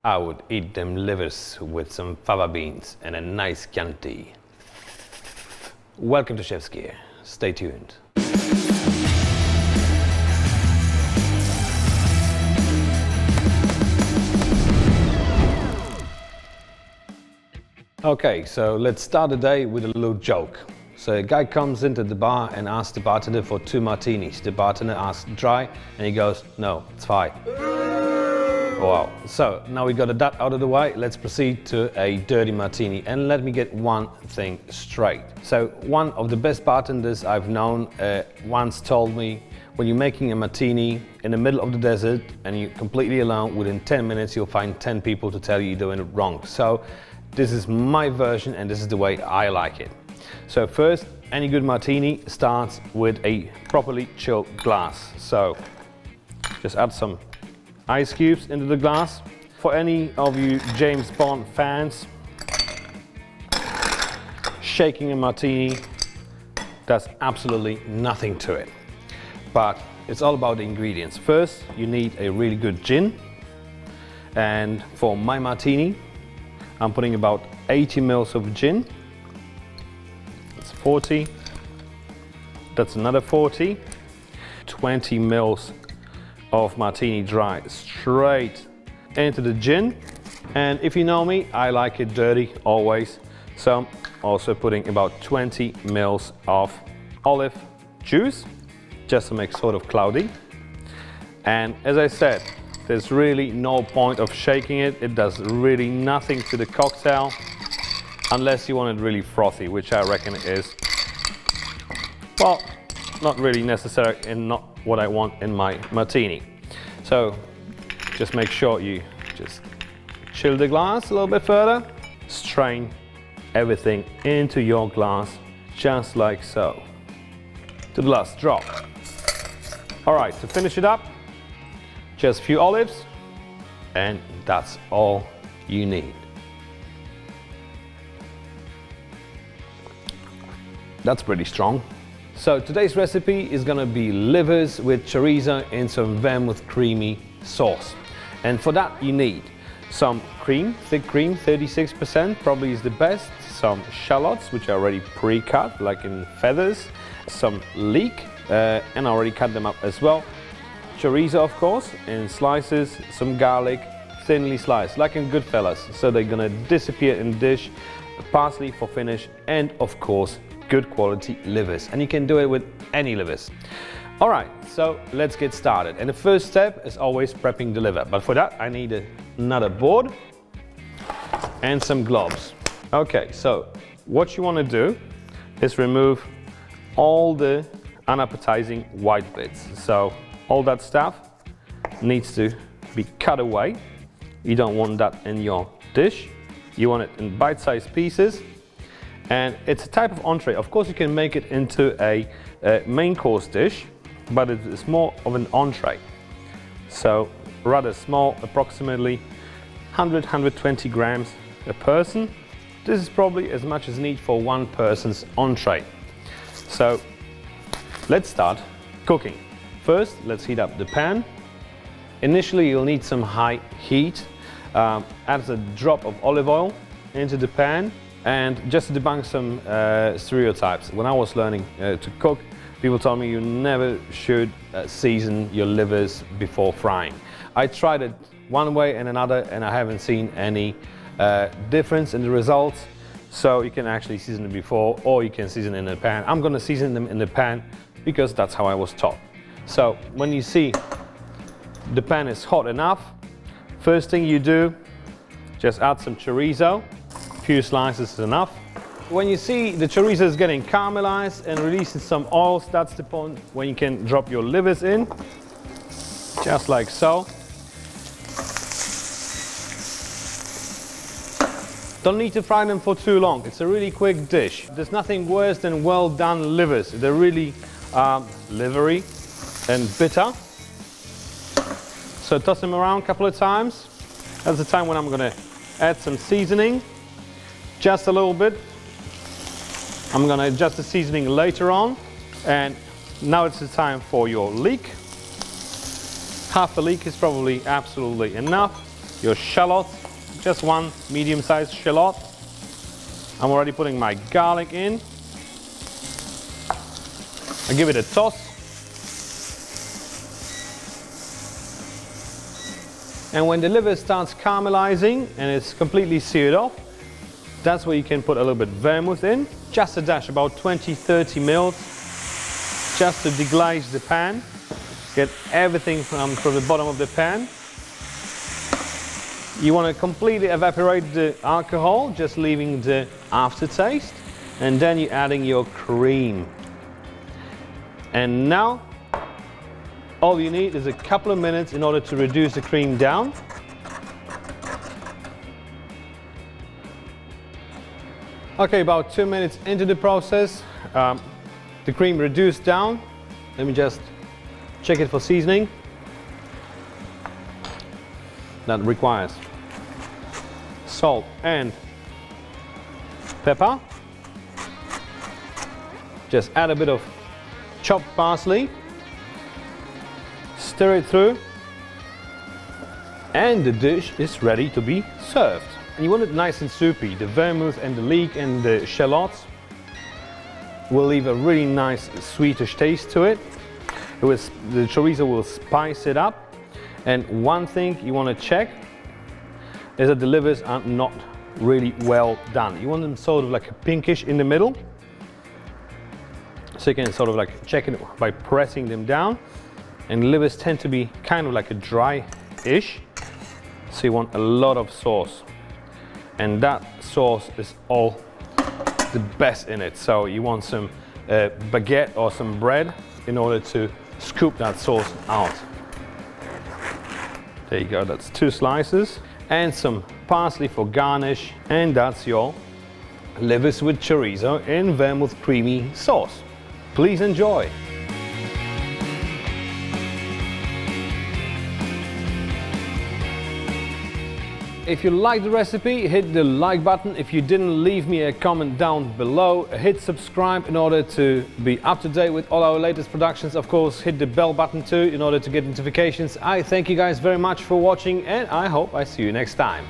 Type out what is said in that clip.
I would eat them livers with some fava beans and a nice Chianti. Welcome to Chef's Gear. Stay tuned. Okay, so let's start the day with a little joke. So a guy comes into the bar and asks the bartender for 2 martinis. The bartender asks dry and he goes, no, it's fine. Wow. So now we got that out of the way, let's proceed to a dirty martini. And let me get one thing straight. So one of the best bartenders I've known once told me, when you're making a martini in the middle of the desert and you're completely alone, within 10 minutes you'll find 10 people to tell you you're doing it wrong. So this is my version and this is the way I like it. So first, any good martini starts with a properly chilled glass. So just add some ice cubes into the glass. For any of you James Bond fans, shaking a martini does absolutely nothing to it. But it's all about the ingredients. First, you need a really good gin. And for my martini, I'm putting about 80 ml of gin. That's 40. That's another 40. 20 ml of martini dry straight into the gin. And if you know me, I like it dirty always. So I'm also putting about 20 ml of olive juice, just to make sort of cloudy. And as I said, there's really no point of shaking it. It does really nothing to the cocktail, unless you want it really frothy, which I reckon it is. Well, not really necessary and not what I want in my martini. So just make sure you just chill the glass a little bit further. Strain everything into your glass, just like so, to the last drop. All right, to finish it up, just a few olives, and that's all you need. That's pretty strong. So today's recipe is gonna be livers with chorizo and some vermouth creamy sauce. And for that you need some cream, thick cream, 36% probably is the best, some shallots which are already pre-cut like in feathers, some leek, and I already cut them up as well. Chorizo, of course, in slices, some garlic, thinly sliced, like in Goodfellas, so they're gonna disappear in the dish, parsley for finish, and of course, good quality livers. And you can do it with any livers. All right, so let's get started. And the first step is always prepping the liver. But for that, I need another board and some gloves. Okay, so what you wanna do is remove all the unappetizing white bits. So all that stuff needs to be cut away. You don't want that in your dish. You want it in bite-sized pieces. And it's a type of entree. Of course, you can make it into a main course dish, but it's more of an entree. So rather small, approximately 100-120 grams a person. This is probably as much as need for one person's entree. So let's start cooking. First, let's heat up the pan. Initially, you'll need some high heat. Add a drop of olive oil into the pan. And just to debunk some stereotypes, when I was learning to cook, people told me you never should season your livers before frying. I tried it one way and another, and I haven't seen any difference in the results. So you can actually season it before, or you can season it in the pan. I'm gonna season them in the pan because that's how I was taught. So when you see the pan is hot enough, first thing you do, just add some chorizo. A few slices is enough. When you see the chorizo is getting caramelized and releasing some oils, that's the point when you can drop your livers in, just like so. Don't need to fry them for too long. It's a really quick dish. There's nothing worse than well done livers. They're really livery and bitter. So toss them around a couple of times. That's the time when I'm gonna add some seasoning, just a little bit. I'm gonna adjust the seasoning later on. And now it's the time for your leek. Half a leek is probably absolutely enough. your shallots, just one medium-sized shallot. I'm already putting my garlic in. I give it a toss. And when the liver starts caramelizing and it's completely seared off, that's where you can put a little bit vermouth in. Just a dash, about 20-30 mils, just to deglaze the pan. Get everything from the bottom of the pan. You want to completely evaporate the alcohol, just leaving the aftertaste. And then you're adding your cream. And now, all you need is a couple of minutes in order to reduce the cream down. Okay, about 2 minutes into the process, the cream reduced down. Let me just check it for seasoning. That requires salt and pepper. Just add a bit of chopped parsley. Stir it through. And the dish is ready to be served. And you want it nice and soupy. The vermouth and the leek and the shallots will leave a really nice sweetish taste to it. The chorizo will spice it up. And one thing you want to check is that the livers are not really well done. You want them sort of like a pinkish in the middle. So you can sort of like check it by pressing them down. And livers tend to be kind of like a dry-ish. So you want a lot of sauce. And that sauce is all the best in it. So you want some baguette or some bread in order to scoop that sauce out. There you go, that's 2 slices. And some parsley for garnish. And that's your livers with chorizo in vermouth creamy sauce. Please enjoy. If you like the recipe, hit the like button. If you didn't, leave me a comment down below. Hit subscribe in order to be up to date with all our latest productions. Of course, hit the bell button too in order to get notifications. I thank you guys very much for watching, and I hope I see you next time.